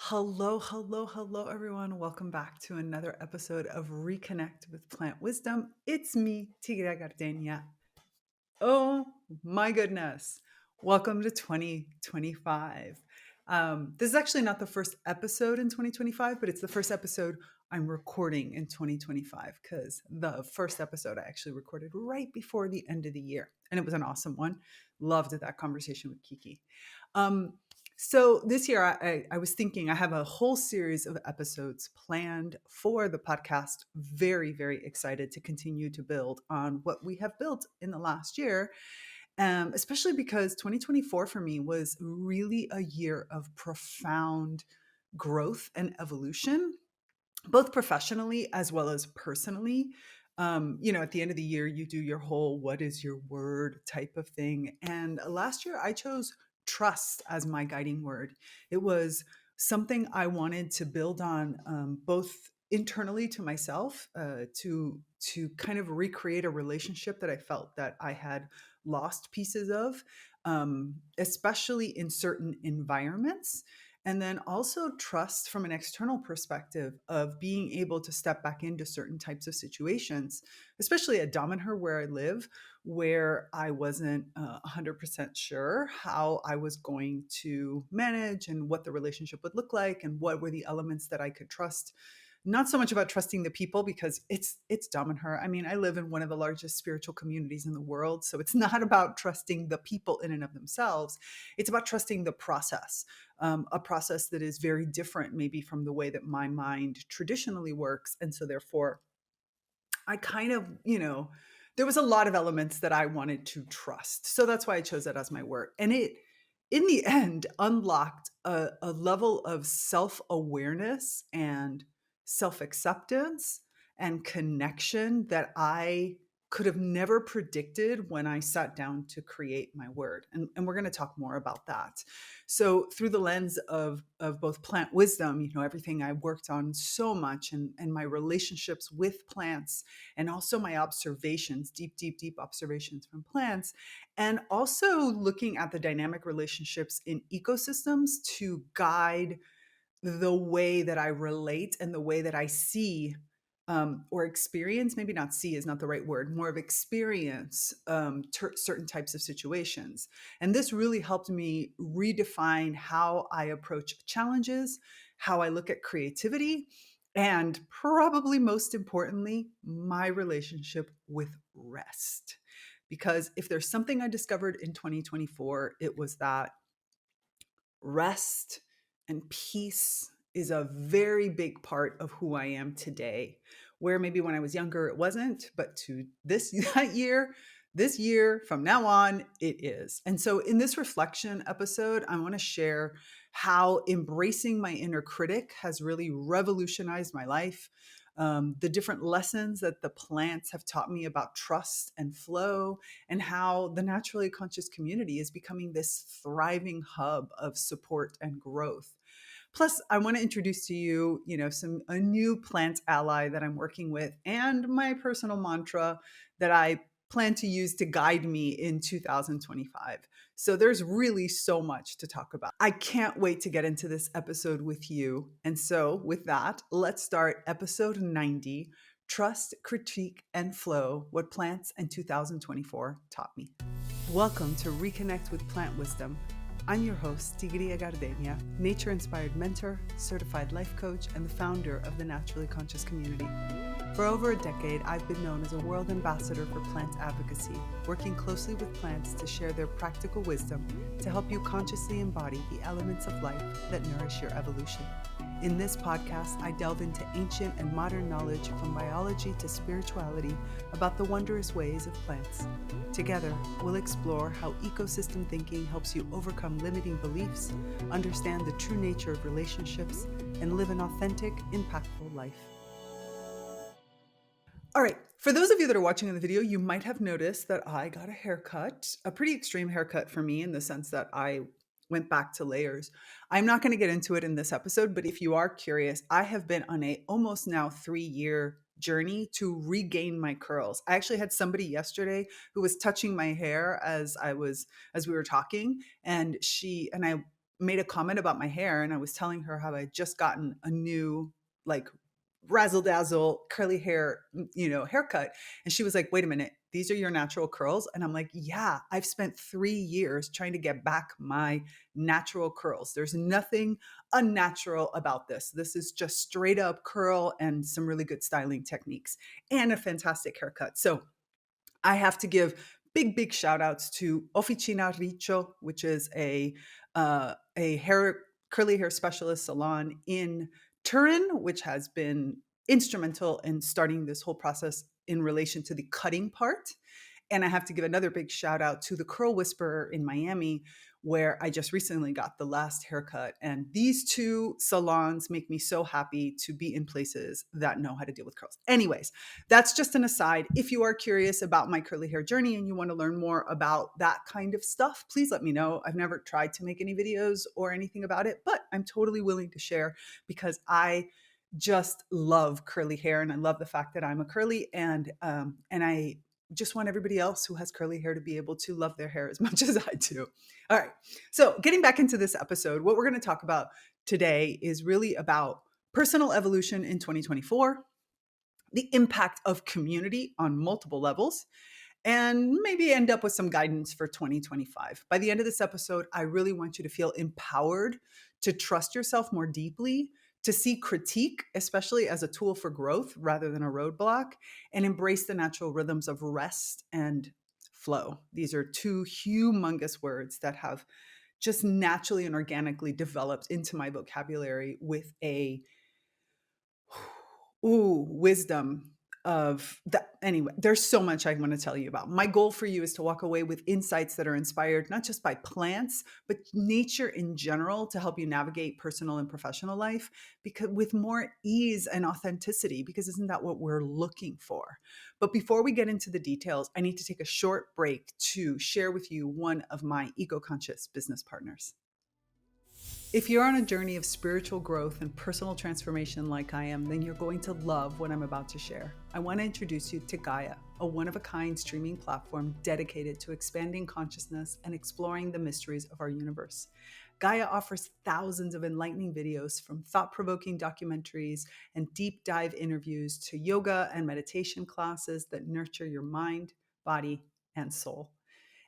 Hello, everyone. Welcome back to another episode of Reconnect with Plant Wisdom. It's me, Tigre Gardenia. Oh my goodness. Welcome to 2025. This is actually not the first episode in 2025, but it's the first episode I'm recording in 2025 because the first episode I actually recorded right before the end of the year. And it was an awesome one. Loved that conversation with Kiki. Um, so this year, I was thinking I have a whole series of episodes planned for the podcast. Very, very excited to continue to build on what we have built in the last year, especially because 2024 for me was really a year of profound growth and evolution, both professionally as well as personally. At the end of the year, you do your whole what is your word type of thing. And last year, I chose trust as my guiding word. It was something I wanted to build on, both internally to myself, to kind of recreate a relationship that I felt that I had lost pieces of, especially in certain environments, and then also trust from an external perspective of being able to step back into certain types of situations, especially at Dominiher where I live, where I wasn't 100% sure how I was going to manage and what the relationship would look like and what were the elements that I could trust. Not so much about trusting the people because it's Dominiher. I mean, I live in one of the largest spiritual communities in the world, so it's not about trusting the people in and of themselves. It's about trusting the process, a process that is very different, maybe from the way that my mind traditionally works. And so, therefore, I kind of, there was a lot of elements that I wanted to trust. So that's why I chose that as my word. And it, in the end, unlocked a level of self awareness and self acceptance and connection that I could have never predicted when I sat down to create my word. And we're going to talk more about that. So through the lens of both plant wisdom, everything I worked on so much, and my relationships with plants, and also my observations, deep observations from plants, and also looking at the dynamic relationships in ecosystems to guide the way that I relate and the way that I see, or experience, maybe not see is not the right word, more of experience, certain types of situations. And this really helped me redefine how I approach challenges, how I look at creativity, and probably most importantly, my relationship with rest. Because if there's something I discovered in 2024, it was that rest and peace is a very big part of who I am today. Where maybe when I was younger, it wasn't, but to this year from now on, it is. And so in this reflection episode, I want to share how embracing my inner critic has really revolutionized my life. The different lessons that the plants have taught me about trust and flow, and how the naturally conscious community is becoming this thriving hub of support and growth. Plus, I want to introduce to you, a new plant ally that I'm working with, and my personal mantra that I plan to use to guide me in 2025. So there's really so much to talk about. I can't wait to get into this episode with you. And so with that, let's start episode 90, Trust, Critique, and Flow, What Plants in 2024 Taught Me. Welcome to Reconnect with Plant Wisdom. I'm your host, Tigre Gardenia, nature-inspired mentor, certified life coach, and the founder of the Naturally Conscious Community. For over a decade, I've been known as a world ambassador for plant advocacy, working closely with plants to share their practical wisdom to help you consciously embody the elements of life that nourish your evolution. In this podcast, I delve into ancient and modern knowledge from biology to spirituality about the wondrous ways of plants. Together, we'll explore how ecosystem thinking helps you overcome limiting beliefs, understand the true nature of relationships, and live an authentic, impactful life. All right, for those of you that are watching in the video, you might have noticed that I got a haircut, a pretty extreme haircut for me in the sense that I went back to layers. I'm not going to get into it in this episode, but if you are curious, I have been on a almost now 3-year journey to regain my curls. I actually had somebody yesterday who was touching my hair as we were talking, and I made a comment about my hair, and I was telling her how I had just gotten a new, like, razzle dazzle curly hair, haircut. And she was like, wait a minute, these are your natural curls? And I'm like, yeah, I've spent 3 years trying to get back my natural curls. There's nothing unnatural about this. This is just straight up curl and some really good styling techniques and a fantastic haircut. So I have to give big shout outs to Officina Riccio, which is a hair curly hair specialist salon in Turin, which has been instrumental in starting this whole process in relation to the cutting part. And I have to give another big shout out to the Curl Whisperer in Miami, where I just recently got the last haircut. And these two salons make me so happy to be in places that know how to deal with curls. Anyways, that's just an aside. If you are curious about my curly hair journey and you want to learn more about that kind of stuff, please let me know. I've never tried to make any videos or anything about it, but I'm totally willing to share because I just love curly hair and I love the fact that I'm a curly, and I just want everybody else who has curly hair to be able to love their hair as much as I do. All right. So, getting back into this episode, what we're going to talk about today is really about personal evolution in 2024, the impact of community on multiple levels, and maybe end up with some guidance for 2025. By the end of this episode, I really want you to feel empowered to trust yourself more deeply, to see critique, especially as a tool for growth rather than a roadblock, and embrace the natural rhythms of rest and flow. These are two humongous words that have just naturally and organically developed into my vocabulary with a wisdom of that. Anyway, there's so much I want to tell you about. My goal for you is to walk away with insights that are inspired not just by plants, but nature in general, to help you navigate personal and professional life because with more ease and authenticity, because isn't that what we're looking for? But before we get into the details, I need to take a short break to share with you one of my eco-conscious business partners. If you're on a journey of spiritual growth and personal transformation like I am, then you're going to love what I'm about to share. I want to introduce you to Gaia, a one-of-a-kind streaming platform dedicated to expanding consciousness and exploring the mysteries of our universe. Gaia offers thousands of enlightening videos, from thought-provoking documentaries and deep dive interviews to yoga and meditation classes that nurture your mind, body, and soul.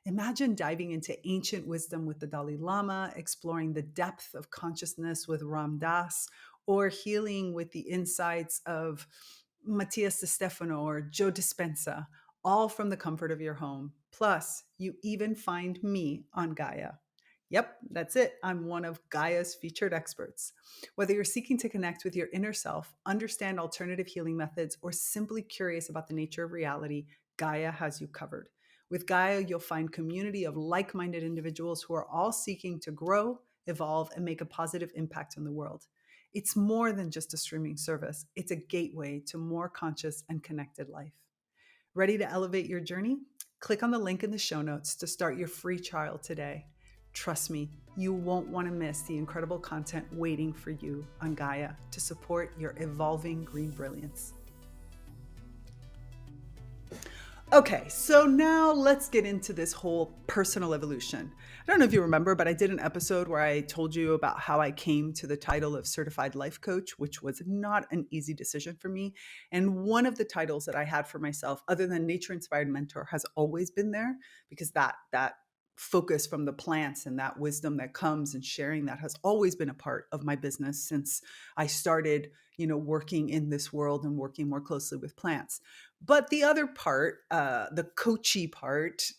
Imagine diving into ancient wisdom with the Dalai Lama, exploring the depth of consciousness with Ram Dass, or healing with the insights of Matthias De Stefano or Joe Dispenza, all from the comfort of your home. Plus, you even find me on Gaia. Yep, that's it. I'm one of Gaia's featured experts. Whether you're seeking to connect with your inner self, understand alternative healing methods, or simply curious about the nature of reality, Gaia has you covered. With Gaia, you'll find community of like-minded individuals who are all seeking to grow, evolve, and make a positive impact on the world. It's more than just a streaming service. It's a gateway to more conscious and connected life. Ready to elevate your journey? Click on the link in the show notes to start your free trial today. Trust me, you won't want to miss the incredible content waiting for you on Gaia to support your evolving green brilliance. Okay, so now let's get into this whole personal evolution. I don't know if you remember, but I did an episode where I told you about how I came to the title of Certified Life Coach, which was not an easy decision for me. And one of the titles that I had for myself, other than Nature Inspired Mentor, has always been there, because that focus from the plants and that wisdom that comes and sharing that has always been a part of my business since I started, working in this world and working more closely with plants. But the other part, the coachy part,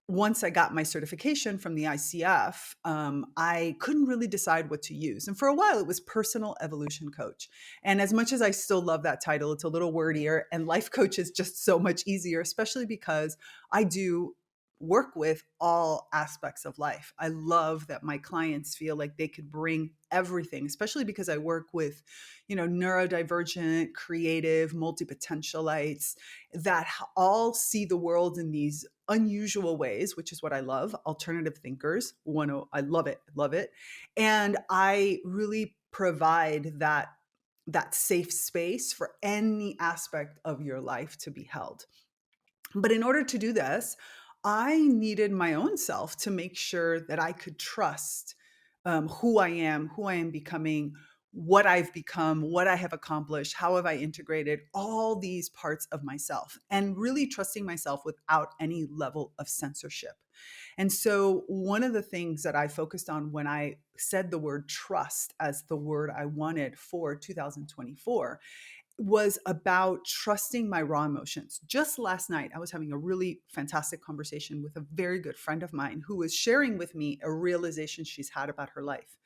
once I got my certification from the ICF, I couldn't really decide what to use. And for a while, it was personal evolution coach. And as much as I still love that title, it's a little wordier, and life coach is just so much easier, especially because I do work with all aspects of life. I love that my clients feel like they could bring everything, especially because I work with, neurodivergent, creative, multi-potentialites that all see the world in these unusual ways, which is what I love. Alternative thinkers. I love it. Love it. And I really provide that safe space for any aspect of your life to be held. But in order to do this, I needed my own self to make sure that I could trust who I am becoming, what I've become, what I have accomplished, how have I integrated all these parts of myself, and really trusting myself without any level of censorship. And so, one of the things that I focused on when I said the word trust as the word I wanted for 2024 was about trusting my raw emotions. Just last night, I was having a really fantastic conversation with a very good friend of mine who was sharing with me a realization she's had about her life.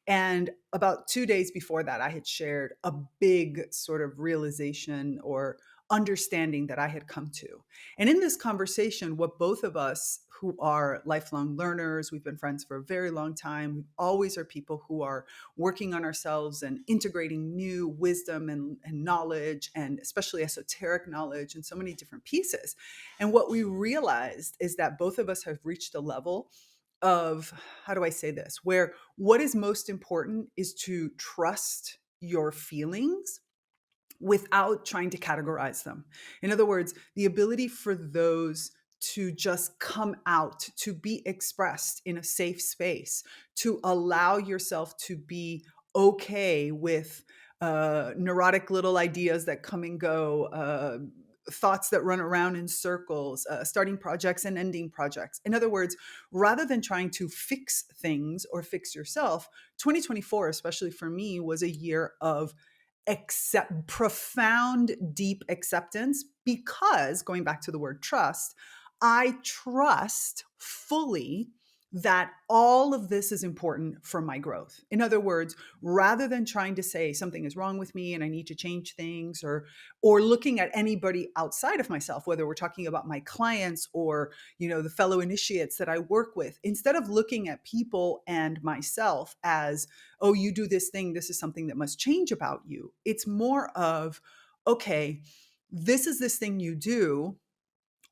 And about 2 days before that, I had shared a big sort of realization or understanding that I had come to. And in this conversation, what both of us who are lifelong learners, we've been friends for a very long time, we always are people who are working on ourselves and integrating new wisdom and knowledge, and especially esoteric knowledge and so many different pieces. And what we realized is that both of us have reached a level of, how do I say this, where what is most important is to trust your feelings without trying to categorize them. In other words, the ability for those to just come out, to be expressed in a safe space, to allow yourself to be okay with neurotic little ideas that come and go, thoughts that run around in circles, starting projects and ending projects. In other words, rather than trying to fix things or fix yourself, 2024, especially for me, was a year of profound, deep acceptance, because going back to the word trust, I trust fully that all of this is important for my growth. In other words, rather than trying to say something is wrong with me and I need to change things, or looking at anybody outside of myself, whether we're talking about my clients or, the fellow initiates that I work with, instead of looking at people and myself as, oh, you do this thing, this is something that must change about you. It's more of, okay, this thing you do,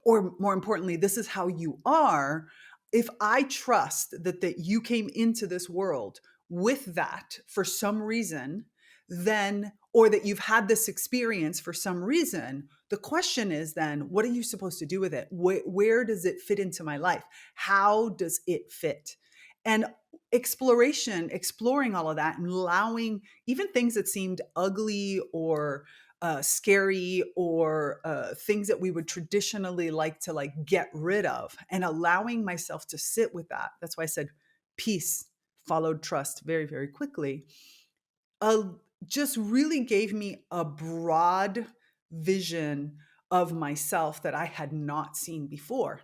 or more importantly, this is how you are. If I trust that you came into this world with that for some reason, then, or that you've had this experience for some reason, the question is then, what are you supposed to do with it? Where does it fit into my life? How does it fit? And exploring all of that and allowing even things that seemed ugly or scary, or things that we would traditionally like to get rid of, and allowing myself to sit with that. That's why I said peace followed trust very, very quickly. Just really gave me a broad vision of myself that I had not seen before.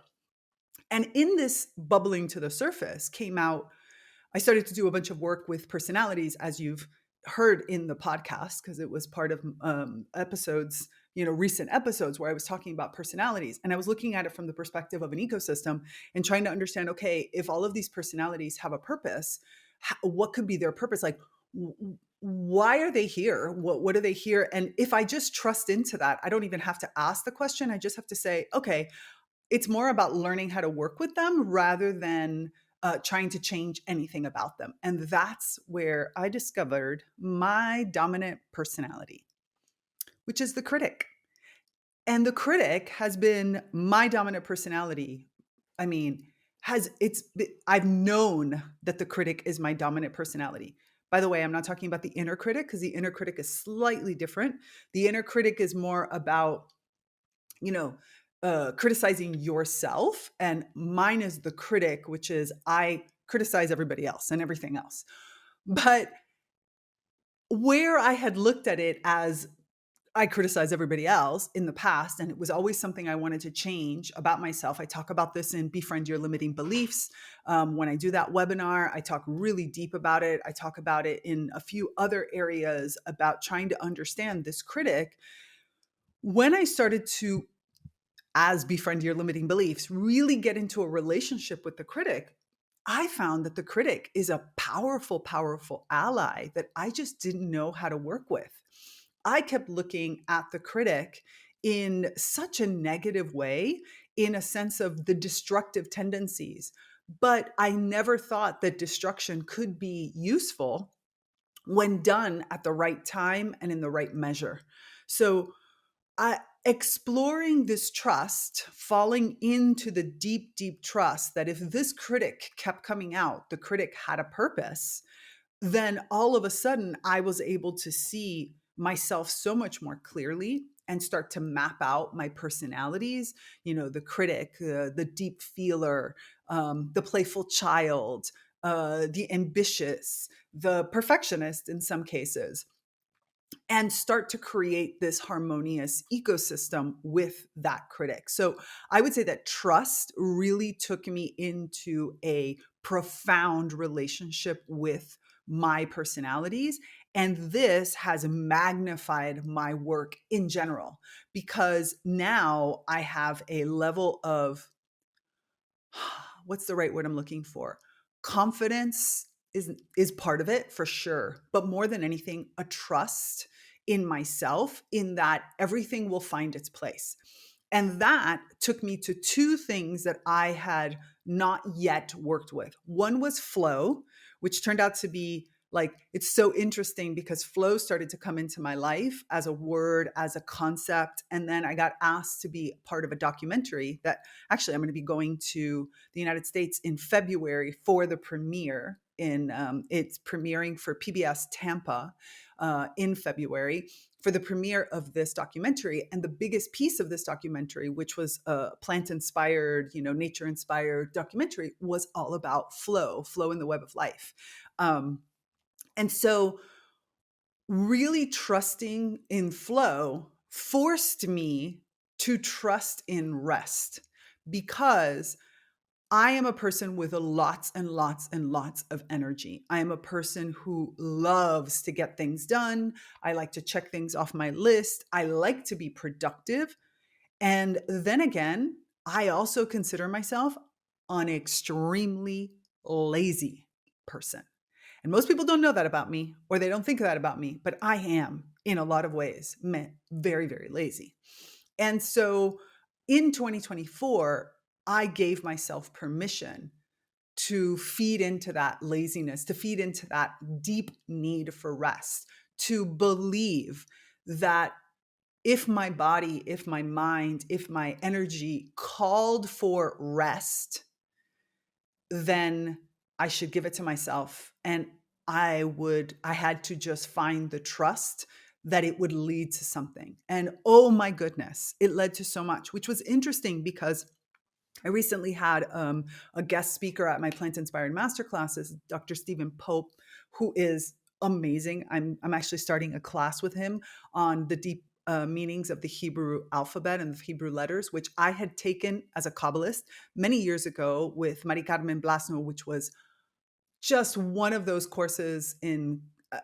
And in this bubbling to the surface came out, I started to do a bunch of work with personalities, as you've heard in the podcast, because it was part of episodes, recent episodes where I was talking about personalities. And I was looking at it from the perspective of an ecosystem and trying to understand, okay, if all of these personalities have a purpose, what could be their purpose? Like, why are they here? What are they here? And if I just trust into that, I don't even have to ask the question. I just have to say, okay, it's more about learning how to work with them rather than trying to change anything about them. And that's where I discovered my dominant personality, which is the critic. And the critic has been my dominant personality. I mean, I've known that the critic is my dominant personality. By the way, I'm not talking about the inner critic, because the inner critic is slightly different. The inner critic is more about, criticizing yourself. And mine is the critic, which is I criticize everybody else and everything else. But where I had looked at it as I criticize everybody else in the past, and it was always something I wanted to change about myself. I talk about this in Befriend Your Limiting Beliefs. When I do that webinar, I talk really deep about it. I talk about it in a few other areas about trying to understand this critic. When I started to, as Befriend Your Limiting Beliefs, really get into a relationship with the critic, I found that the critic is a powerful, powerful ally that I just didn't know how to work with. I kept looking at the critic in such a negative way, in a sense of the destructive tendencies. But I never thought that destruction could be useful when done at the right time and in the right measure. So exploring this trust, falling into the deep, deep trust that if this critic kept coming out, the critic had a purpose, then all of a sudden I was able to see myself so much more clearly and start to map out my personalities, the critic, the deep feeler, the playful child, the ambitious, the perfectionist in some cases, and start to create this harmonious ecosystem with that critic. So I would say that trust really took me into a profound relationship with my personalities. And this has magnified my work in general, because now I have a level of, what's the right word I'm looking for? Confidence is part of it for sure, but more than anything, a trust in myself, in that everything will find its place. And that took me to two things that I had not yet worked with. One was flow, which turned out to be like, it's so interesting because flow started to come into my life as a word, as a concept. And then I got asked to be part of a documentary that actually I'm going to be going to the United States in February for the premiere. It's premiering for PBS Tampa in February for the premiere of this documentary. And the biggest piece of this documentary, which was a plant-inspired, nature-inspired documentary, was all about flow in the web of life. And so really trusting in flow forced me to trust in rest, because I am a person with lots and lots and lots of energy. I am a person who loves to get things done. I like to check things off my list. I like to be productive. And then again, I also consider myself an extremely lazy person. And most people don't know that about me, or they don't think that about me, but I am in a lot of ways very, very lazy. And so in 2024, I gave myself permission to feed into that laziness, to feed into that deep need for rest, to believe that if my body, if my mind, if my energy called for rest, then I should give it to myself. And I had to just find the trust that it would lead to something. And oh my goodness, it led to so much, which was interesting because I recently had a guest speaker at my Plant Inspired Masterclasses, Dr. Stephen Pope, who is amazing. I'm actually starting a class with him on the deep meanings of the Hebrew alphabet and the Hebrew letters, which I had taken as a Kabbalist many years ago with Mari Carmen Blasno, which was just one of those courses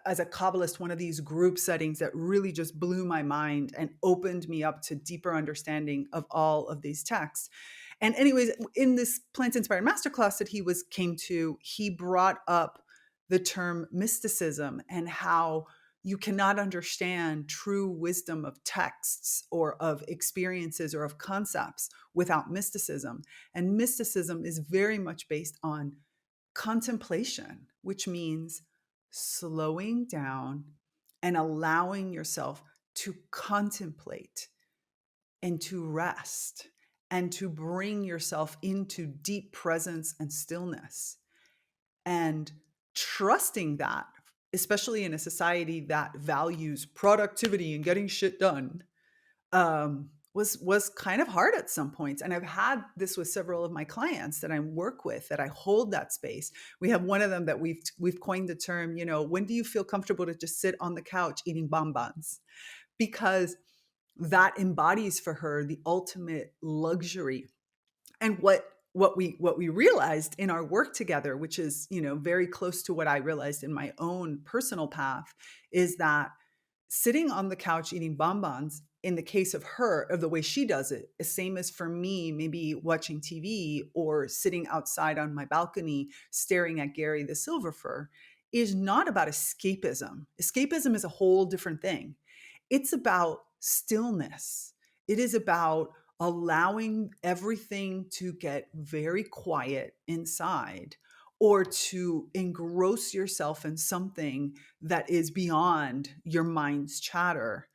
as a Kabbalist, one of these group settings that really just blew my mind and opened me up to deeper understanding of all of these texts. And anyways, in this Plant Inspired Masterclass that came to, he brought up the term mysticism and how you cannot understand true wisdom of texts or of experiences or of concepts without mysticism. And mysticism is very much based on contemplation, which means slowing down and allowing yourself to contemplate and to rest and to bring yourself into deep presence and stillness, and trusting that, especially in a society that values productivity and getting shit done, was kind of hard at some points. And I've had this with several of my clients that I work with, that I hold that space. We have one of them that we've coined the term, when do you feel comfortable to just sit on the couch eating bonbons? Because that embodies for her the ultimate luxury. And what we realized in our work together, which is, very close to what I realized in my own personal path, is that sitting on the couch eating bonbons, in the case of her, of the way she does it, the same as for me, maybe watching TV or sitting outside on my balcony staring at Gary the silver fir, is not about escapism. Escapism is a whole different thing. It's about stillness. It is about allowing everything to get very quiet inside, or to engross yourself in something that is beyond your mind's chatter,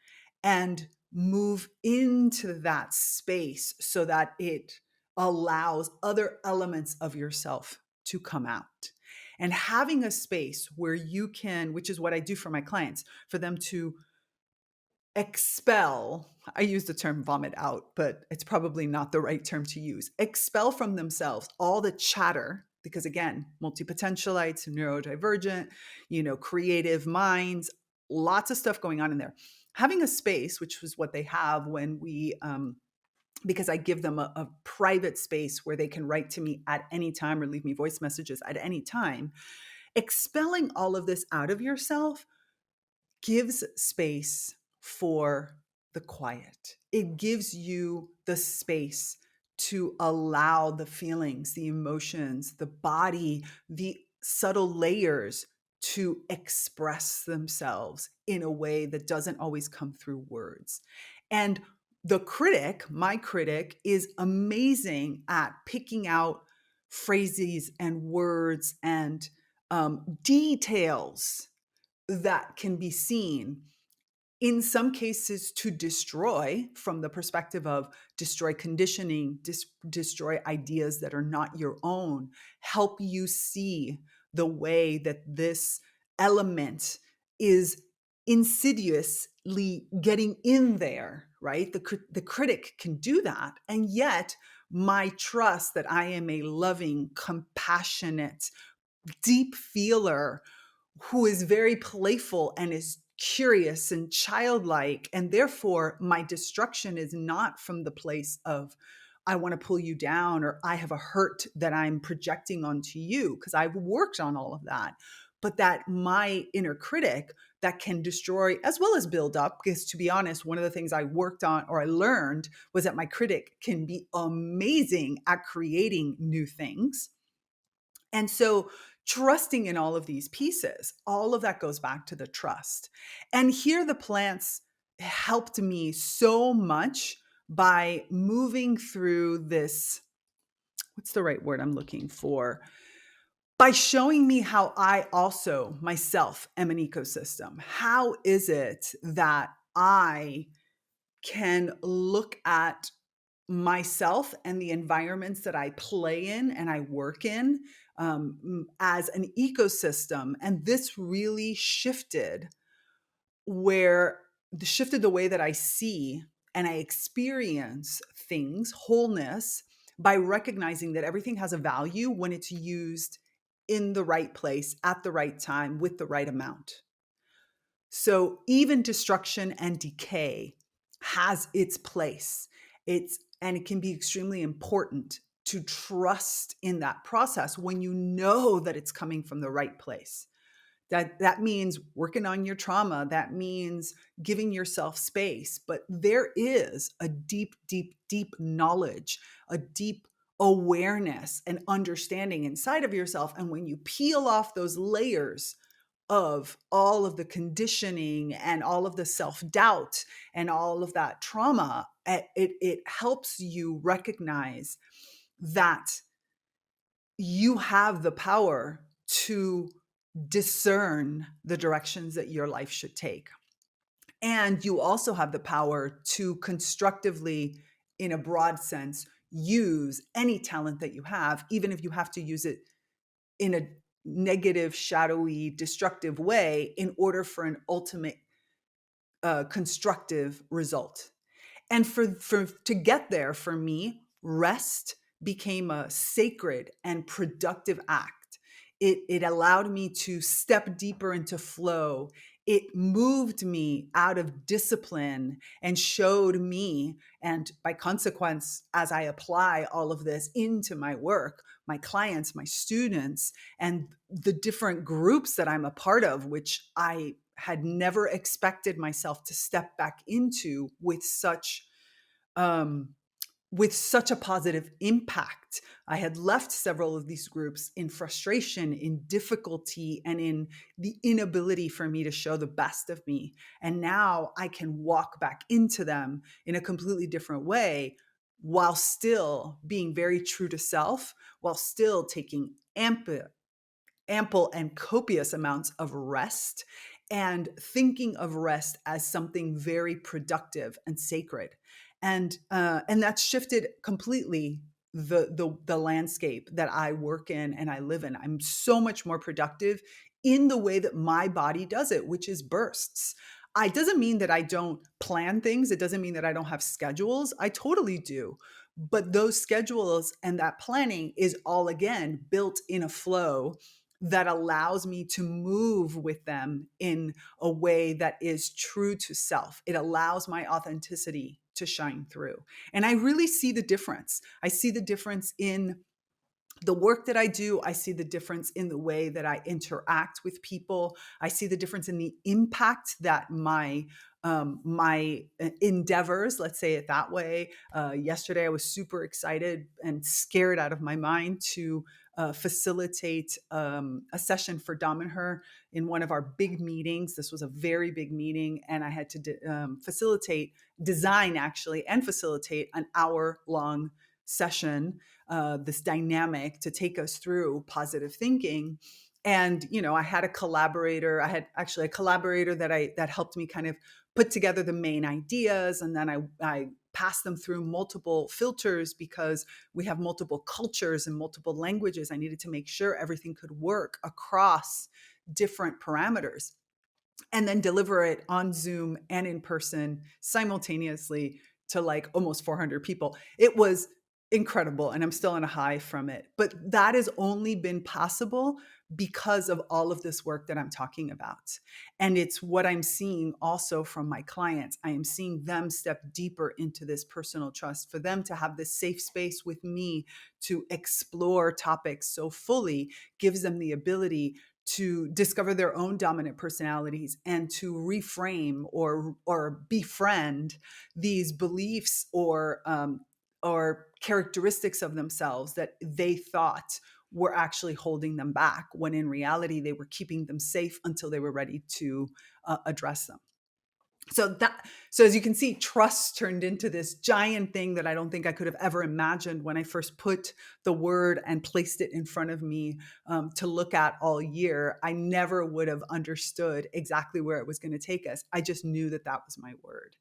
and move into that space so that it allows other elements of yourself to come out. And having a space where you can, which is what I do for my clients, for them to expel, I use the term vomit out, but it's probably not the right term to use, expel from themselves all the chatter, because again, multi-potentialites, neurodivergent, creative minds, lots of stuff going on in there. Having a space, which was what they have when we, because I give them a private space where they can write to me at any time or leave me voice messages at any time, expelling all of this out of yourself gives space for the quiet. It gives you the space to allow the feelings, the emotions, the body, the subtle layers to express themselves in a way that doesn't always come through words. And the critic, my critic, is amazing at picking out phrases and words and details that can be seen, in some cases to destroy, from the perspective of destroy conditioning, destroy ideas that are not your own, help you see the way that this element is insidiously getting in there, right? The critic can do that. And yet my trust that I am a loving, compassionate, deep feeler who is very playful and is curious and childlike. And therefore, my destruction is not from the place of, I want to pull you down, or I have a hurt that I'm projecting onto you, because I've worked on all of that. But that my inner critic that can destroy as well as build up, because to be honest, one of the things I worked on or I learned was that my critic can be amazing at creating new things. And so trusting in all of these pieces, all of that goes back to the trust. And here the plants helped me so much by moving through this, what's the right word I'm looking for? By showing me how I also myself am an ecosystem. How is it that I can look at myself and the environments that I play in and I work in as an ecosystem? And this really shifted the way that I see and I experience things, wholeness, by recognizing that everything has a value when it's used in the right place, at the right time, with the right amount. So even destruction and decay has its place. And it can be extremely important to trust in that process when you know that it's coming from the right place. That means working on your trauma. That means giving yourself space. But there is a deep, deep, deep knowledge, a deep awareness and understanding inside of yourself. And when you peel off those layers of all of the conditioning and all of the self-doubt and all of that trauma, it helps you recognize that you have the power to discern the directions that your life should take. And you also have the power to constructively, in a broad sense, use any talent that you have, even if you have to use it in a negative, shadowy, destructive way in order for an ultimate constructive result. And for to get there, for me, rest became a sacred and productive act. It allowed me to step deeper into flow. It moved me out of discipline and showed me, and by consequence, as I apply all of this into my work, my clients, my students, and the different groups that I'm a part of, which I had never expected myself to step back into um, with such a positive impact. I had left several of these groups in frustration, in difficulty, and in the inability for me to show the best of me. And now I can walk back into them in a completely different way, while still being very true to self, while still taking ample and copious amounts of rest and thinking of rest as something very productive and sacred. And that's shifted completely the landscape that I work in and I live in. I'm so much more productive in the way that my body does it, which is bursts. It doesn't mean that I don't plan things. It doesn't mean that I don't have schedules. I totally do. But those schedules and that planning is all, again, built in a flow that allows me to move with them in a way that is true to self. It allows my authenticity to shine through. And I really see the difference. I see the difference in the work that I do. I see the difference in the way that I interact with people. I see the difference in the impact that my endeavors, let's say it that way. Yesterday, I was super excited and scared out of my mind to facilitate a session for Dom and her in one of our big meetings. This was a very big meeting, and I had to design actually, and facilitate an hour-long session, this dynamic to take us through positive thinking. And I had a collaborator. I had actually a collaborator that helped me kind of put together the main ideas, and then I passed them through multiple filters because we have multiple cultures and multiple languages. I needed to make sure everything could work across different parameters, and then deliver it on Zoom and in person simultaneously to like almost 400 people. It was incredible, and I'm still on a high from it. But that has only been possible because of all of this work that I'm talking about. And it's what I'm seeing also from my clients. I am seeing them step deeper into this personal trust, for them to have this safe space with me to explore topics so fully gives them the ability to discover their own dominant personalities and to reframe or befriend these beliefs or characteristics of themselves that they thought were actually holding them back, when in reality they were keeping them safe until they were ready to address them. So as you can see, trust turned into this giant thing that I don't think I could have ever imagined when I first put the word and placed it in front of me to look at all year. I never would have understood exactly where it was going to take us. I just knew that that was my word.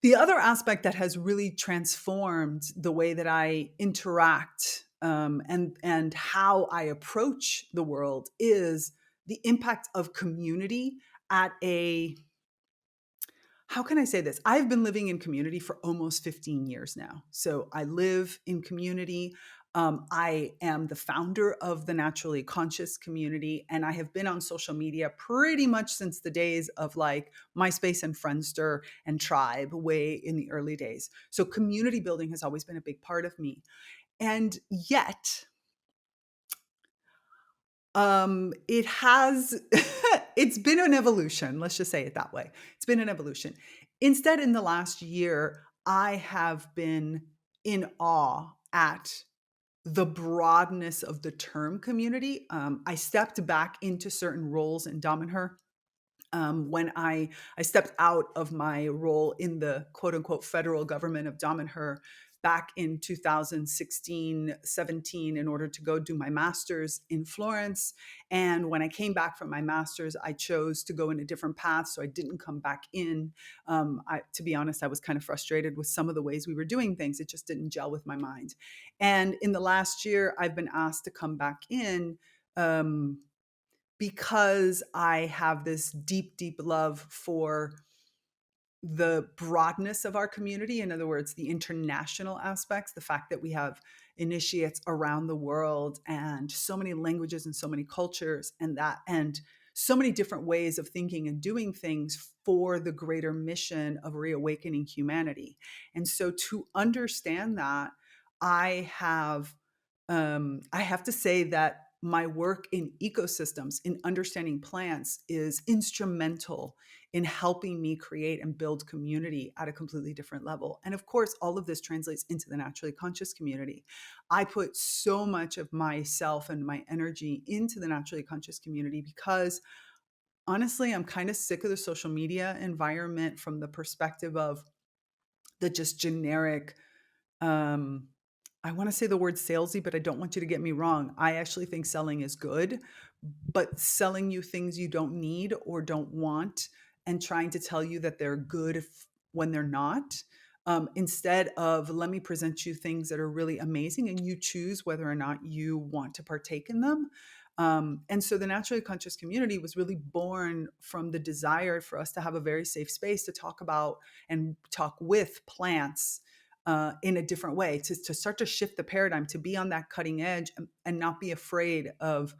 The other aspect that has really transformed the way that I interact and how I approach the world is the impact of community at a how can I say this? I've been living in community for almost 15 years now. So I live in community. I am the founder of the Naturally Conscious community, and I have been on social media pretty much since the days of like MySpace and Friendster and Tribe, way in the early days. So community building has always been a big part of me. And yet, it has it's been an evolution. Let's just say it that way. It's been an evolution. Instead, in the last year, I have been in awe at the broadness of the term community. I stepped back into certain roles in Dom and Her when I stepped out of my role in the quote unquote federal government of Dom and Her back in 2016-17 in order to go do my master's in Florence. And when I came back from my master's, I chose to go in a different path. So I didn't come back in. To be honest, I was kind of frustrated with some of the ways we were doing things. It just didn't gel with my mind. And in the last year, I've been asked to come back in because I have this deep, deep love for the broadness of our community. In other words, the international aspects, the fact that we have initiates around the world and so many languages and so many cultures and so many different ways of thinking and doing things for the greater mission of reawakening humanity. And so to understand that, I have to say that my work in ecosystems, in understanding plants, is instrumental in helping me create and build community at a completely different level. And of course, all of this translates into the naturally conscious community. I put so much of myself and my energy into the naturally conscious community because honestly, I'm kind of sick of the social media environment from the perspective of the just generic I want to say the word salesy, but I don't want you to get me wrong. I actually think selling is good, but selling you things you don't need or don't want, and trying to tell you that they're good when they're not. Instead of, let me present you things that are really amazing and you choose whether or not you want to partake in them. And so the naturally conscious community was really born from the desire for us to have a very safe space to talk about and talk with plants in a different way, to start to shift the paradigm, to be on that cutting edge, and not be afraid of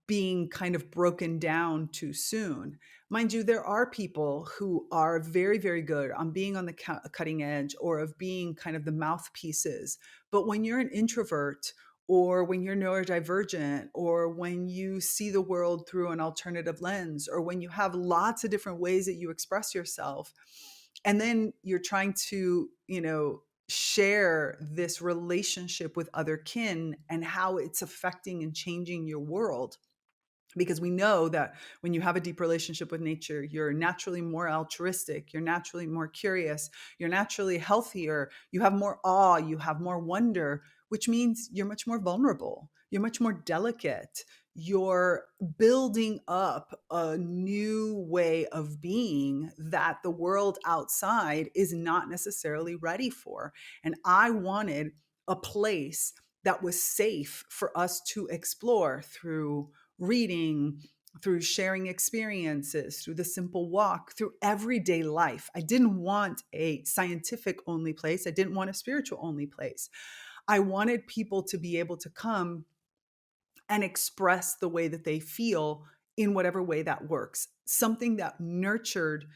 being kind of broken down too soon. Mind you, there are people who are very, very good on being on the cutting edge or of being kind of the mouthpieces. But when you're an introvert, or when you're neurodivergent, or when you see the world through an alternative lens, or when you have lots of different ways that you express yourself, and then you're trying to, share this relationship with other kin and how it's affecting and changing your world, because we know that when you have a deep relationship with nature, you're naturally more altruistic, you're naturally more curious, you're naturally healthier, you have more awe, you have more wonder, which means you're much more vulnerable, you're much more delicate, you're building up a new way of being that the world outside is not necessarily ready for. And I wanted a place that was safe for us to explore through reading, through sharing experiences, through the simple walk, through everyday life. I didn't want a scientific only place. I didn't want a spiritual only place. I wanted people to be able to come and express the way that they feel in whatever way that works. Something that nurtured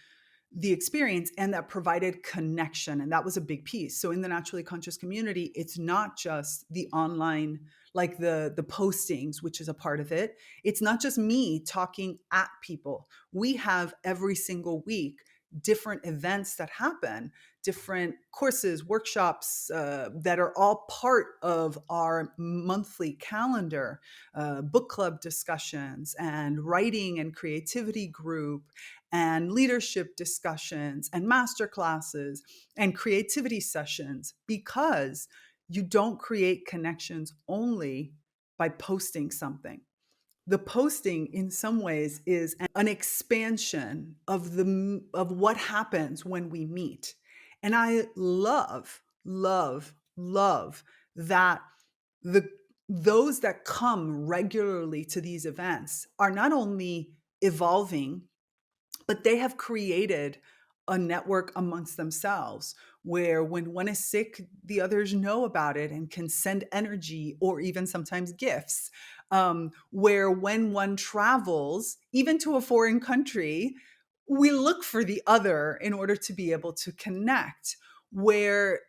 the experience and that provided connection. And that was a big piece. So in the naturally conscious community, it's not just the online, like the postings, which is a part of it. It's not just me talking at people. We have every single week different events that happen, different courses, workshops that are all part of our monthly calendar, book club discussions and writing and creativity group and leadership discussions and master classes and creativity sessions, because you don't create connections only by posting something. The posting in some ways is an expansion of what happens when we meet. And I love that the those that come regularly to these events are not only evolving, but they have created a network amongst themselves where when one is sick, the others know about it and can send energy or even sometimes gifts. Where when one travels, even to a foreign country, we look for the other in order to be able to connect. Where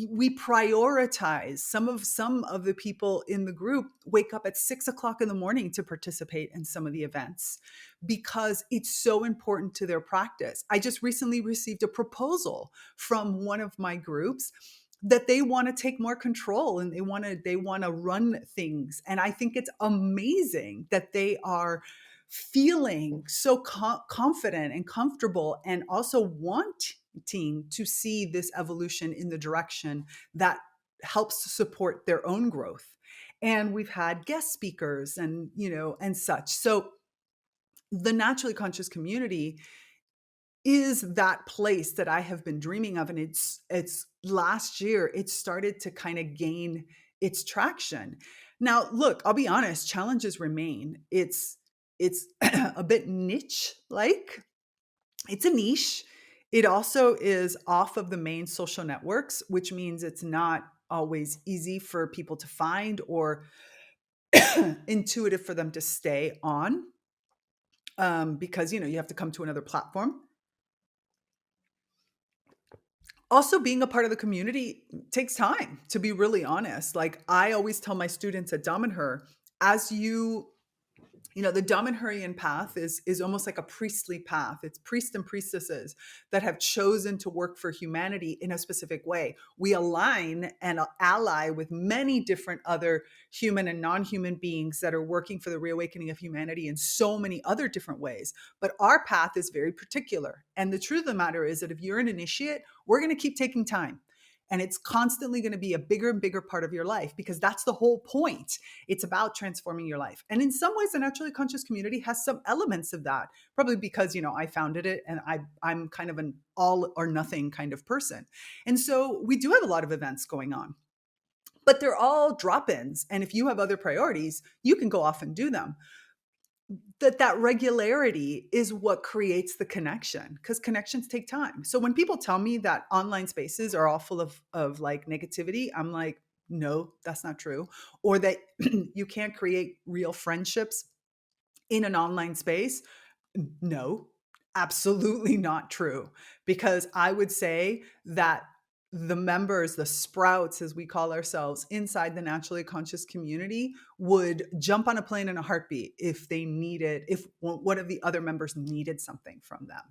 we prioritize some of the people in the group wake up at 6 o'clock in the morning to participate in some of the events because it's so important to their practice. I just recently received a proposal from one of my groups that they want to take more control and they want to run things. And I think it's amazing that they are feeling so confident and comfortable, and also wanting to see this evolution in the direction that helps to support their own growth. And we've had guest speakers and such. So the naturally conscious community is that place that I have been dreaming of. And it's last year, it started to kind of gain its traction. Now, look, I'll be honest, challenges remain. It's a bit niche like. It's a niche. It also is off of the main social networks, which means it's not always easy for people to find or intuitive for them to stay on, because you have to come to another platform. Also, being a part of the community takes time, to be really honest. Like I always tell my students at Damanhur, as the Damanhurian path is almost like a priestly path. It's priests and priestesses that have chosen to work for humanity in a specific way. We align and ally with many different other human and non-human beings that are working for the reawakening of humanity in so many other different ways. But our path is very particular. And the truth of the matter is that if you're an initiate, we're going to keep taking time. And it's constantly going to be a bigger and bigger part of your life because that's the whole point. It's about transforming your life. And in some ways, the naturally conscious community has some elements of that, probably because, I founded it and I'm kind of an all or nothing kind of person. And so we do have a lot of events going on, but they're all drop-ins. And if you have other priorities, you can go off and do them. That regularity is what creates the connection, because connections take time. So when people tell me that online spaces are all full of like negativity, I'm like, no, that's not true. Or that you can't create real friendships in an online space. No, absolutely not true. Because I would say that the members, the sprouts, as we call ourselves, inside the naturally conscious community would jump on a plane in a heartbeat if they needed, if one of the other members needed something from them.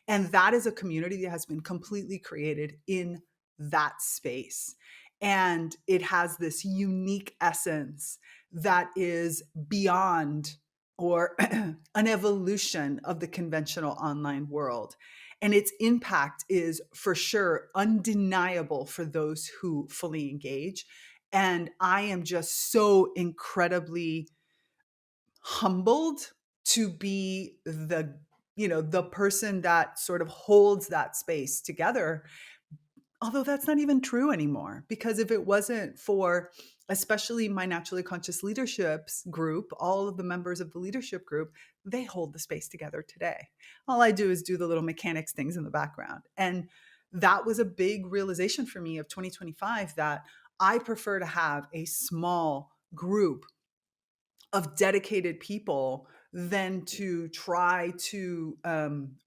And that is a community that has been completely created in that space. And it has this unique essence that is beyond, or an evolution of the conventional online world. And its impact is for sure undeniable for those who fully engage. And I am just so incredibly humbled to be the person that sort of holds that space together. Although that's not even true anymore, because if it wasn't for especially my naturally conscious leaderships group, all of the members of the leadership group, they hold the space together today. All I do is do the little mechanics things in the background. And that was a big realization for me of 2025, that I prefer to have a small group of dedicated people than to try to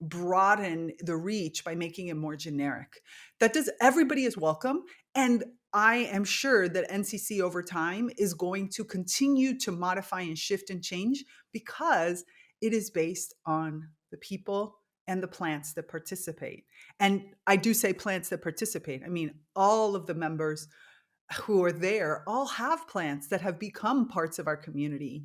broaden the reach by making it more generic. That does, everybody is welcome. And I am sure that NCC over time is going to continue to modify and shift and change, because it is based on the people and the plants that participate. And I do say plants that participate. I mean, all of the members who are there all have plants that have become parts of our community,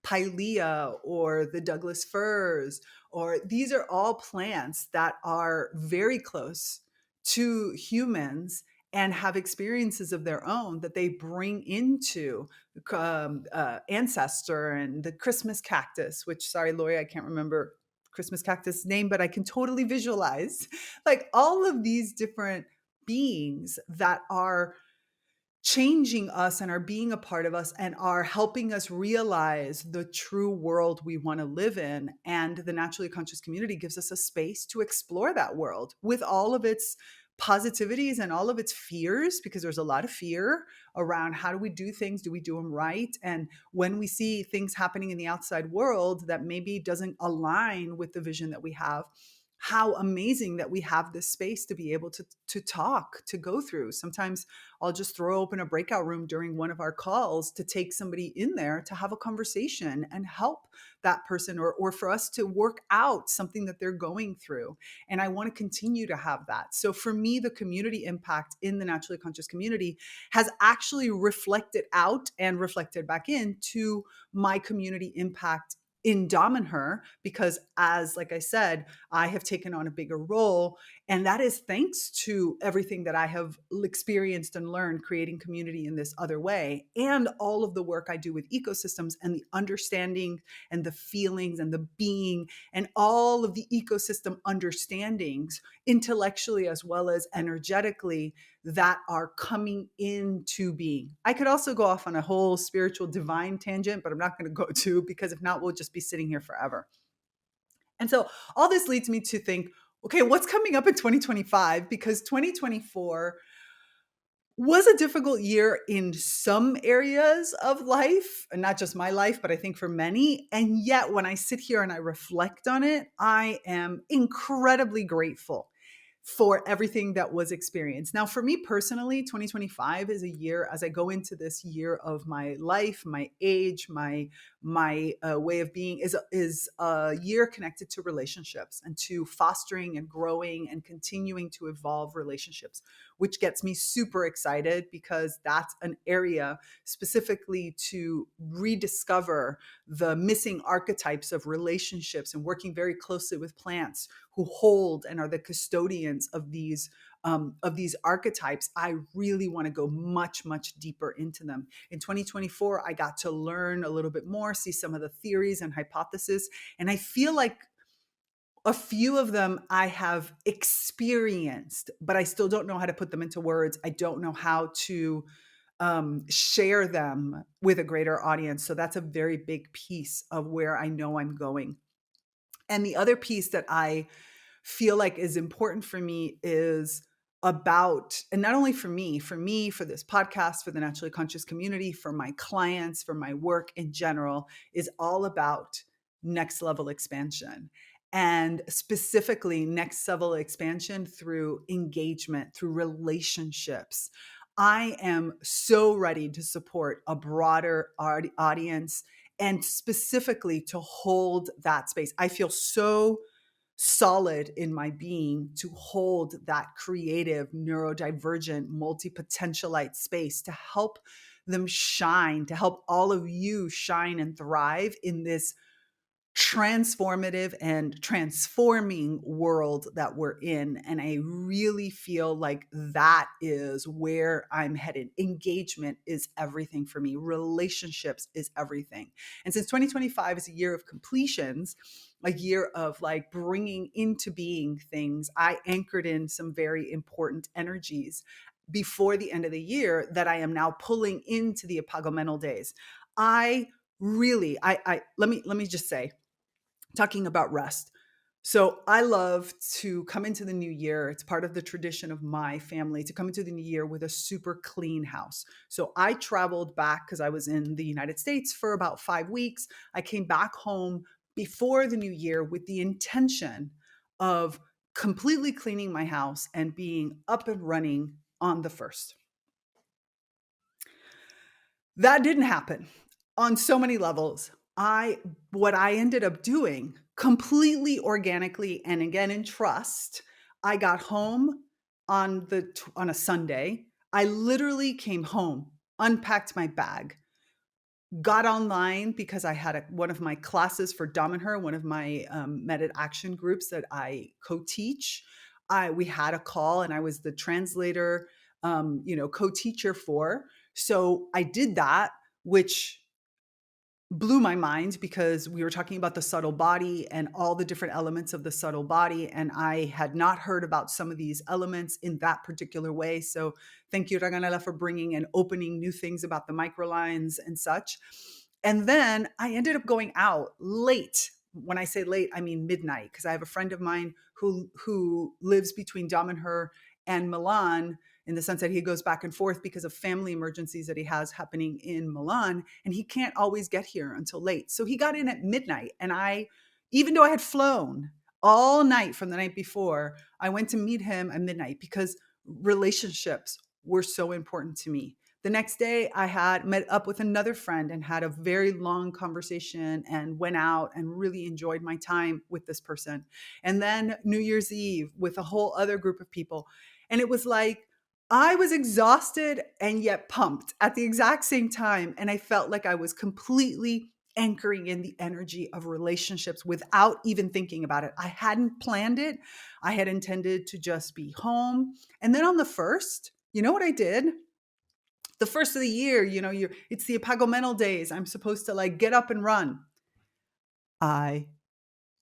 Pilea or the Douglas firs, or these are all plants that are very close to humans and have experiences of their own that they bring into ancestor, and the Christmas cactus, which, sorry, Lori, I can't remember Christmas cactus name, but I can totally visualize like all of these different beings that are changing us and are being a part of us and are helping us realize the true world we want to live in. And the naturally conscious community gives us a space to explore that world with all of its positivities and all of its fears, because there's a lot of fear around how do we do things, do we do them right? And when we see things happening in the outside world that maybe doesn't align with the vision that we have, how amazing that we have this space to be able to talk, to go through. Sometimes I'll just throw open a breakout room during one of our calls to take somebody in there to have a conversation and help that person, or for us to work out something that they're going through. And I want to continue to have that. So for me, the community impact in the naturally conscious community has actually reflected out and reflected back into my community impact in Dominher, because like I said, I have taken on a bigger role. And that is thanks to everything that I have experienced and learned creating community in this other way, and all of the work I do with ecosystems and the understanding and the feelings and the being and all of the ecosystem understandings, intellectually as well as energetically, that are coming into being. I could also go off on a whole spiritual divine tangent, but I'm not going to go to, because if not, we'll just be sitting here forever. And so all this leads me to think, okay, what's coming up in 2025? Because 2024 was a difficult year in some areas of life, and not just my life, but I think for many. And yet when I sit here and I reflect on it, I am incredibly grateful for everything that was experienced. Now, for me personally, 2025 is a year, as I go into this year of my life, my age, my way of being, is a year connected to relationships and to fostering and growing and continuing to evolve relationships, which gets me super excited, because that's an area specifically to rediscover the missing archetypes of relationships, and working very closely with plants who hold and are the custodians of these of these archetypes, I really want to go much, much deeper into them. In 2024, I got to learn a little bit more, see some of the theories and hypotheses, and I feel like a few of them I have experienced, but I still don't know how to put them into words. I don't know how to share them with a greater audience. So that's a very big piece of where I know I'm going. And the other piece that I feel like is important for me is about, and not only for me, for this podcast, for the Naturally Conscious community, for my clients, for my work in general, is all about next level expansion. And specifically, next level expansion through engagement, through relationships. I am so ready to support a broader audience and specifically to hold that space. I feel so solid in my being to hold that creative, neurodivergent, multi-potentialite space to help them shine, to help all of you shine and thrive in this transformative and transforming world that we're in. And I really feel like that is where I'm headed. Engagement is everything for me. Relationships is everything. And since 2025 is a year of completions, a year of like bringing into being things, I anchored in some very important energies before the end of the year that I am now pulling into the Apagamental days. I really, let me just say, talking about rest. So I love to come into the new year. It's part of the tradition of my family to come into the new year with a super clean house. So I traveled back because I was in the United States for about 5 weeks. I came back home before the new year with the intention of completely cleaning my house and being up and running on the first. That didn't happen on so many levels. What I ended up doing completely organically and again in trust, I got home on a Sunday. I literally came home, unpacked my bag, got online because I had one of my classes for Dominher, one of my Method Action groups that I co-teach. We had a call and I was the translator, co-teacher for. So I did that, which blew my mind because we were talking about the subtle body and all the different elements of the subtle body. And I had not heard about some of these elements in that particular way. So thank you, Raganella, for bringing and opening new things about the microlines and such. And then I ended up going out late. When I say late, I mean midnight, because I have a friend of mine who lives between Damanhur and Milan, in the sense that he goes back and forth because of family emergencies that he has happening in Milan, and he can't always get here until late. So he got in at midnight, and even though I had flown all night from the night before, I went to meet him at midnight because relationships were so important to me. The next day, I had met up with another friend and had a very long conversation and went out and really enjoyed my time with this person. And then New Year's Eve with a whole other group of people. And it was like, I was exhausted and yet pumped at the exact same time. And I felt like I was completely anchoring in the energy of relationships without even thinking about it. I hadn't planned it. I had intended to just be home. And then on the first, you know what I did? The first of the year, it's the Apagamental days. I'm supposed to like get up and run. I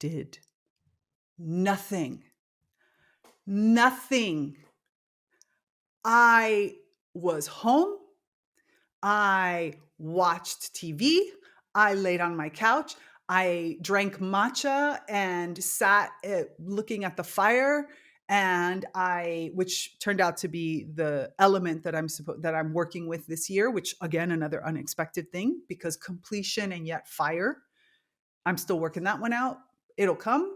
did nothing. Nothing. I was home. I watched TV. I laid on my couch. I drank matcha and sat looking at the fire, and which turned out to be the element that I'm working with this year, which again, another unexpected thing, because completion and yet fire. I'm still working that one out. It'll come.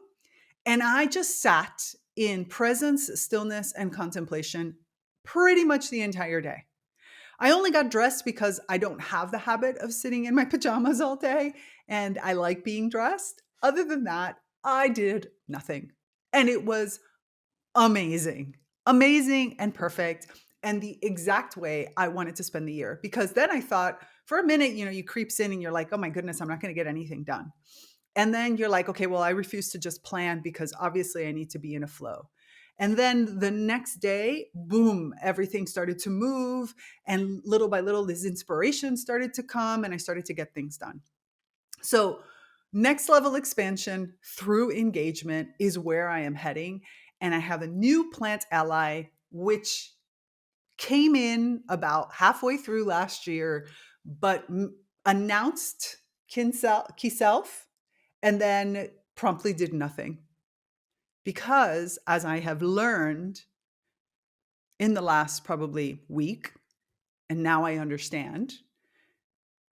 And I just sat in presence, stillness, and contemplation pretty much the entire day. I only got dressed because I don't have the habit of sitting in my pajamas all day, and I like being dressed. Other than that, I did nothing. And it was amazing, amazing and perfect, and the exact way I wanted to spend the year. Because then I thought, for a minute, you creeps in and you're like, oh my goodness, I'm not going to get anything done. And then you're like, okay, well, I refuse to just plan because obviously I need to be in a flow. And then the next day, boom, everything started to move. And little by little, this inspiration started to come and I started to get things done. So, next level expansion through engagement is where I am heading. And I have a new plant ally, which came in about halfway through last year, but announced Kiself and then promptly did nothing. Because as I have learned in the last probably week, and now I understand,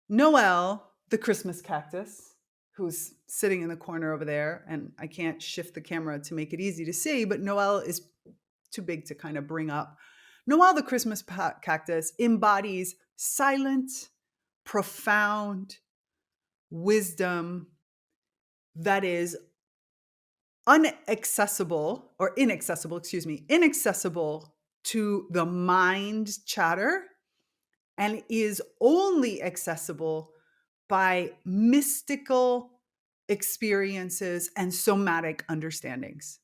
Noelle, the Christmas cactus, who's sitting in the corner over there, and I can't shift the camera to make it easy to see, but Noelle is too big to kind of bring up. Noelle, the Christmas cactus, embodies silent, profound wisdom that is inaccessible to the mind chatter and is only accessible by mystical experiences and somatic understandings.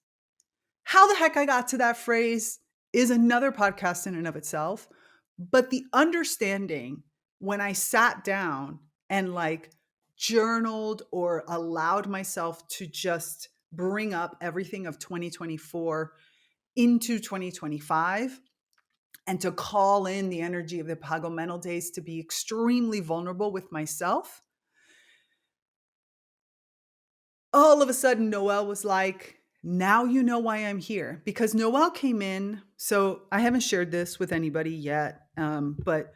How the heck I got to that phrase is another podcast in and of itself. But the understanding when I sat down and like journaled or allowed myself to just bring up everything of 2024 into 2025 and to call in the energy of the Pago Mental days to be extremely vulnerable with myself, all of a sudden Noelle was like, now you know why I'm here. Because Noelle came in, so I haven't shared this with anybody yet, but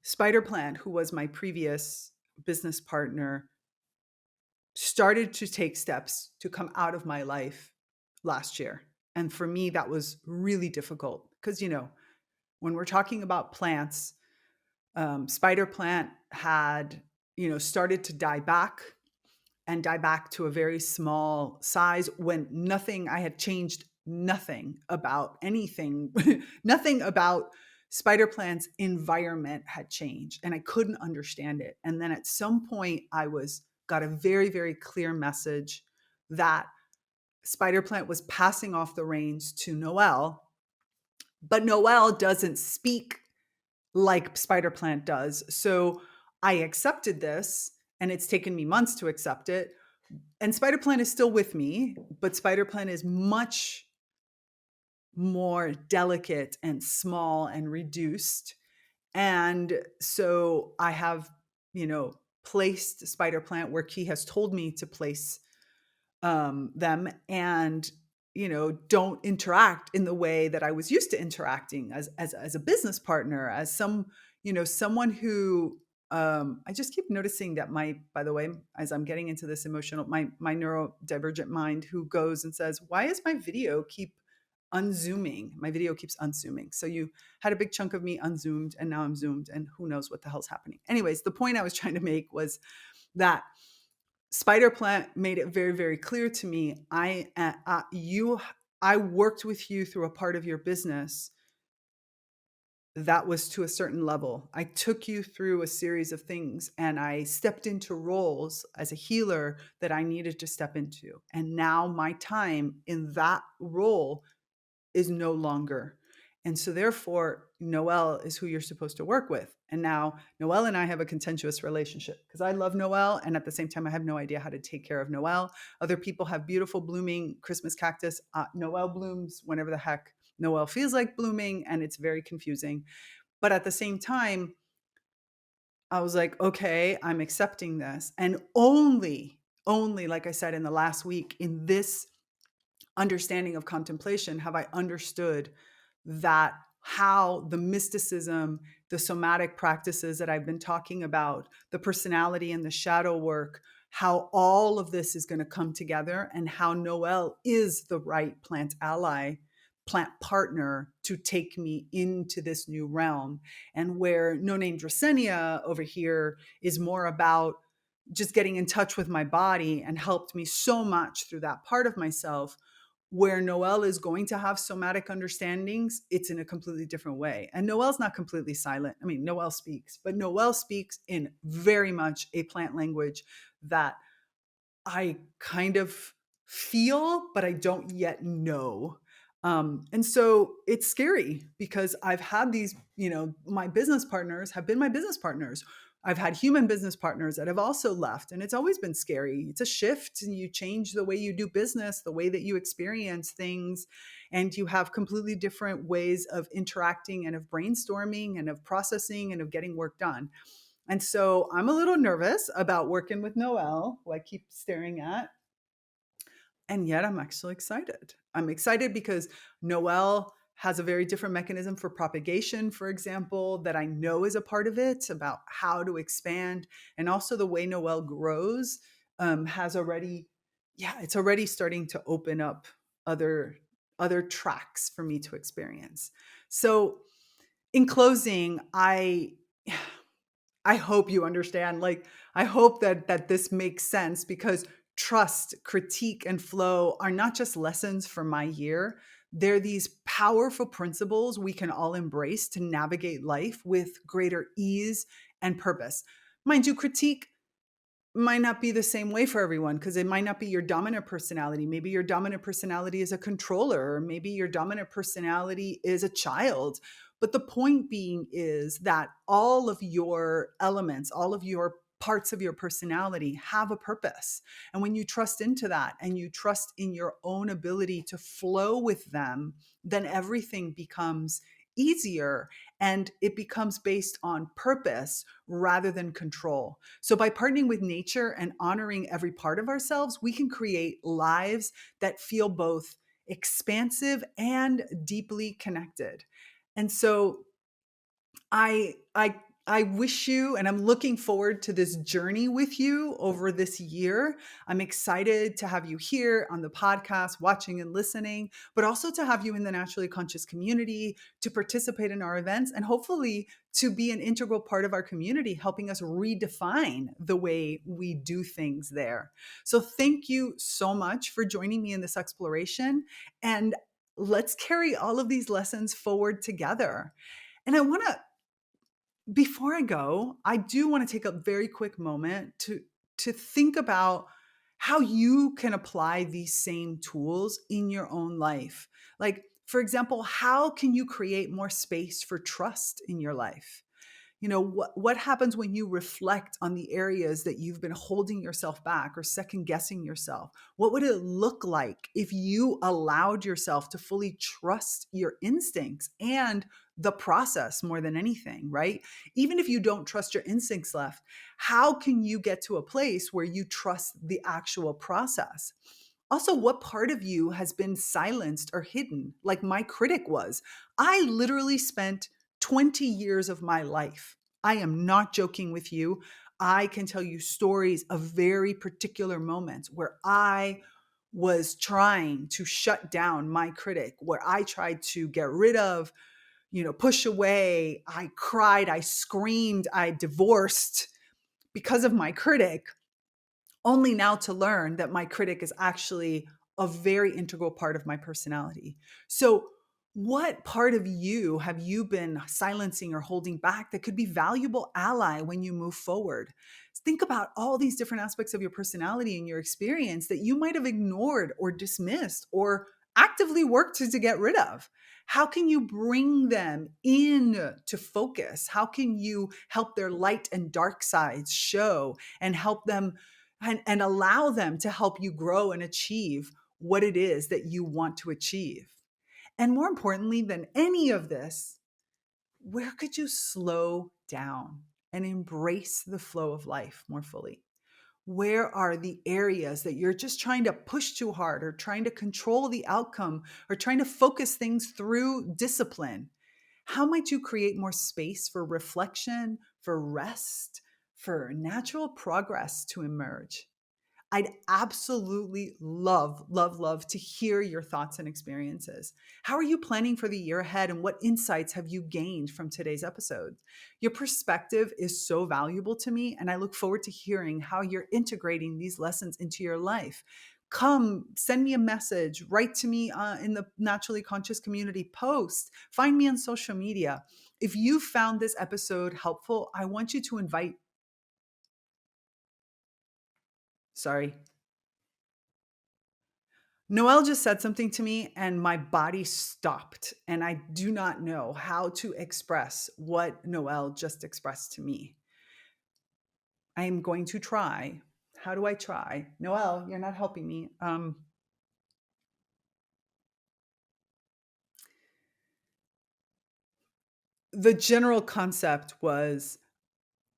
Spider Plant, who was my previous business partner, started to take steps to come out of my life last year. And for me, that was really difficult because, when we're talking about plants, Spider Plant had, started to die back to a very small size when I had changed nothing about anything, nothing about Spider Plant's environment had changed and I couldn't understand it. And then at some point got a very, very clear message that Spider Plant was passing off the reins to Noelle, but Noelle doesn't speak like Spider Plant does. So I accepted this and it's taken me months to accept it. And Spider Plant is still with me, but Spider Plant is much more delicate and small and reduced. And so I have, placed Spider Plant where Key has told me to place them and, don't interact in the way that I was used to interacting as a business partner, as someone who I just keep noticing that by the way, as I'm getting into this emotional, my neurodivergent mind who goes and says, why is my video keep unzooming? My video keeps unzooming. So you had a big chunk of me unzoomed and now I'm zoomed and who knows what the hell's happening. Anyways, the point I was trying to make was that Spider Plant made it very, very clear to me. I worked with you through a part of your business that was to a certain level. I took you through a series of things and I stepped into roles as a healer that I needed to step into. And now my time in that role is no longer. And so therefore, Noelle is who you're supposed to work with. And now Noelle and I have a contentious relationship because I love Noelle. And at the same time, I have no idea how to take care of Noelle. Other people have beautiful blooming Christmas cactus. Noelle blooms whenever the heck Noelle feels like blooming. And it's very confusing. But at the same time, I was like, okay, I'm accepting this. And only, like I said, in the last week, in this understanding of contemplation, have I understood that how the mysticism, the somatic practices that I've been talking about, the personality and the shadow work, how all of this is going to come together and how Noelle is the right plant ally, plant partner to take me into this new realm. And where No Name Dracaena over here is more about just getting in touch with my body and helped me so much through that part of myself, where Noelle is going to have somatic understandings, it's in a completely different way. And Noelle's not completely silent. I mean, Noelle speaks, but Noelle speaks in very much a plant language that I kind of feel, but I don't yet know. And so it's scary because I've had these, my business partners have been my business partners. I've had human business partners that have also left, and it's always been scary. It's a shift, and you change the way you do business, the way that you experience things, and you have completely different ways of interacting and of brainstorming and of processing and of getting work done. And so I'm a little nervous about working with Noelle, who I keep staring at, and yet I'm actually excited. I'm excited because Noelle has a very different mechanism for propagation, for example, that I know is a part of it, about how to expand. And also the way Noelle grows has already, yeah, it's already starting to open up other other tracks for me to experience. So in closing, I hope you understand. Like, I hope that this makes sense, because trust, critique, and flow are not just lessons for my year. They're these powerful principles we can all embrace to navigate life with greater ease and purpose. Mind you, critique might not be the same way for everyone, because it might not be your dominant personality. Maybe your dominant personality is a controller, or maybe your dominant personality is a child. But the point being is that all of your elements, all of your parts of your personality have a purpose. And when you trust into that and you trust in your own ability to flow with them, then everything becomes easier, and it becomes based on purpose rather than control. So, by partnering with nature and honoring every part of ourselves, we can create lives that feel both expansive and deeply connected. And so, I wish you, and I'm looking forward to this journey with you over this year. I'm excited to have you here on the podcast, watching and listening, but also to have you in the Naturally Conscious community, to participate in our events, and hopefully to be an integral part of our community, helping us redefine the way we do things there. So thank you so much for joining me in this exploration, and let's carry all of these lessons forward together. And I want to before I go, I do want to take a very quick moment to think about how you can apply these same tools in your own life. Like, for example, how can you create more space for trust in your life? What happens when you reflect on the areas that you've been holding yourself back or second guessing yourself? What would it look like if you allowed yourself to fully trust your instincts and the process more than anything, right? Even if you don't trust your instincts left, how can you get to a place where you trust the actual process? Also, what part of you has been silenced or hidden, like my critic was? I literally spent 20 years of my life. I am not joking with you. I can tell you stories of very particular moments where I was trying to shut down my critic, where I tried to get rid of, push away. I cried, I screamed, I divorced because of my critic, only now to learn that my critic is actually a very integral part of my personality. So, what part of you have you been silencing or holding back that could be valuable ally when you move forward? Think about all these different aspects of your personality and your experience that you might have ignored or dismissed or actively worked to get rid of. How can you bring them in to focus? How can you help their light and dark sides show, and help them and allow them to help you grow and achieve what it is that you want to achieve? And more importantly than any of this, where could you slow down and embrace the flow of life more fully? Where are the areas that you're just trying to push too hard, or trying to control the outcome, or trying to focus things through discipline? How might you create more space for reflection, for rest, for natural progress to emerge? I'd absolutely love, love, love to hear your thoughts and experiences. How are you planning for the year ahead, and what insights have you gained from today's episode? Your perspective is so valuable to me, and I look forward to hearing how you're integrating these lessons into your life. Come, send me a message, write to me in the Naturally Conscious community post, find me on social media. If you found this episode helpful, I want you to sorry, Noelle just said something to me and my body stopped, and I do not know how to express what Noelle just expressed to me. I am going to try. How do I try? Noelle, you're not helping me. The general concept was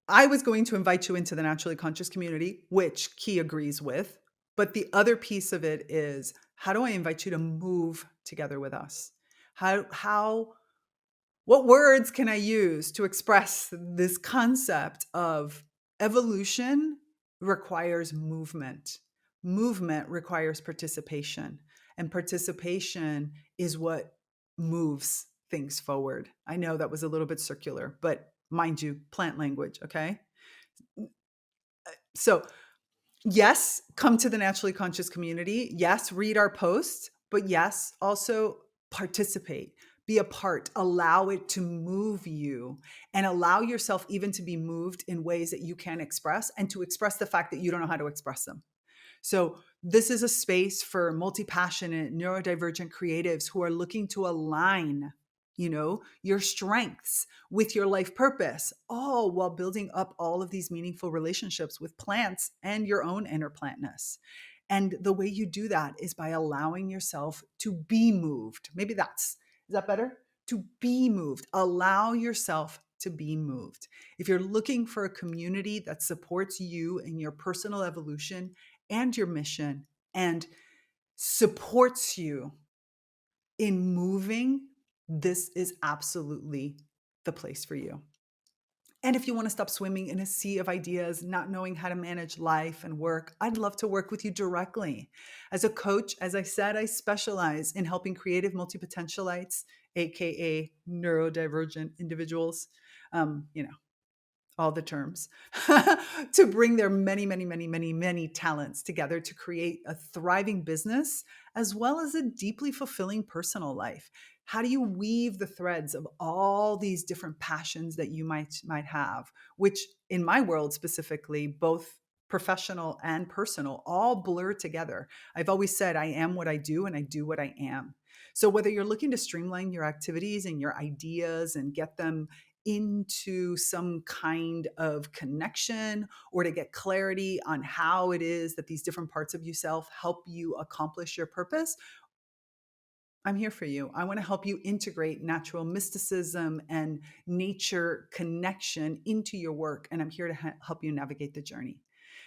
I was going to invite you into the naturally conscious community, which Key agrees with. But the other piece of it is how do I invite you to move together with us? How what words can I use to express this concept of evolution requires movement? Movement requires participation, and participation is what moves things forward. I know that was a little bit circular, but mind you, plant language, okay? So, yes, come to the naturally conscious community. Yes, read our posts, but yes, also participate, be a part, allow it to move you, and allow yourself even to be moved in ways that you can express and to express the fact that you don't know how to express them. So, this is a space for multi-passionate, neurodivergent creatives who are looking to align, your strengths with your life purpose, all while building up all of these meaningful relationships with plants and your own inner plantness. And the way you do that is by allowing yourself to be moved. Maybe is that better? To be moved. Allow yourself to be moved. If you're looking for a community that supports you in your personal evolution and your mission and supports you in moving, this is absolutely the place for you. And if you want to stop swimming in a sea of ideas, not knowing how to manage life and work, I'd love to work with you directly. As a coach, as I said, I specialize in helping creative multipotentialites, AKA neurodivergent individuals, you know, all the terms, to bring their many, many, many, many, many talents together to create a thriving business as well as a deeply fulfilling personal life. How do you weave the threads of all these different passions that you might have, which in my world specifically, both professional and personal, all blur together. I've always said I am what I do and I do what I am. So whether you're looking to streamline your activities and your ideas and get them into some kind of connection or to get clarity on how it is that these different parts of yourself help you accomplish your purpose, I'm here for you. I want to help you integrate natural mysticism and nature connection into your work. And I'm here to help you navigate the journey.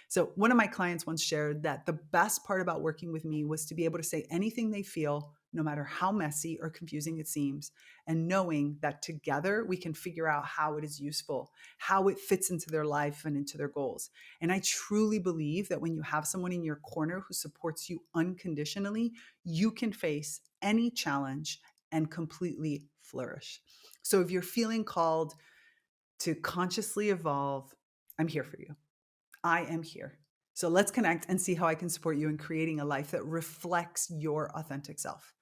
So, one of my clients once shared that the best part about working with me was to be able to say anything they feel, no matter how messy or confusing it seems, and knowing that together we can figure out how it is useful, how it fits into their life and into their goals. And I truly believe that when you have someone in your corner who supports you unconditionally, you can face any challenge and completely flourish. So if you're feeling called to consciously evolve, I'm here for you. I am here. So let's connect and see how I can support you in creating a life that reflects your authentic self.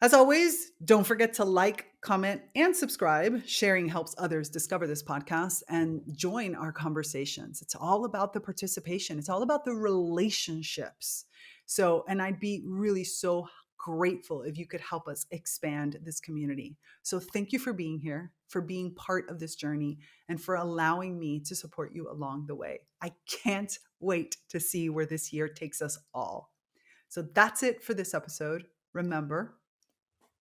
As always, don't forget to like, comment, and subscribe. Sharing helps others discover this podcast and join our conversations. It's all about the participation. It's all about the relationships. So, and I'd be really so grateful if you could help us expand this community. So thank you for being here, for being part of this journey, and for allowing me to support you along the way. I can't wait to see where this year takes us all. So that's it for this episode. Remember,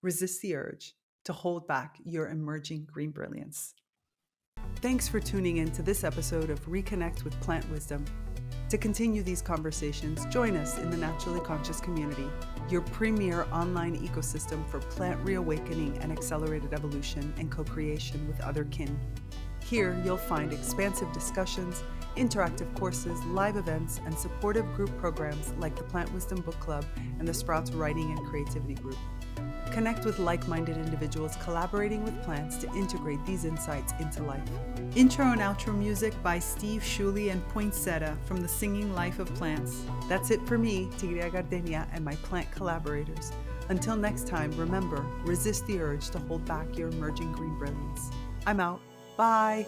resist the urge to hold back your emerging green brilliance. Thanks for tuning in to this episode of ReConnect with Plant Wisdom. To continue these conversations, join us in the Naturally Conscious community, your premier online ecosystem for plant reawakening and accelerated evolution and co-creation with other kin. Here, you'll find expansive discussions, interactive courses, live events, and supportive group programs like the Plant Wisdom Book Club and the Sprouts Writing and Creativity Group. Connect with like-minded individuals collaborating with plants to integrate these insights into life. Intro and outro music by Steve Shuley and Poinsettia from The Singing Life of Plants. That's it for me, Tigria Gardenia, and my plant collaborators. Until next time, remember, resist the urge to hold back your emerging green brilliance. I'm out. Bye.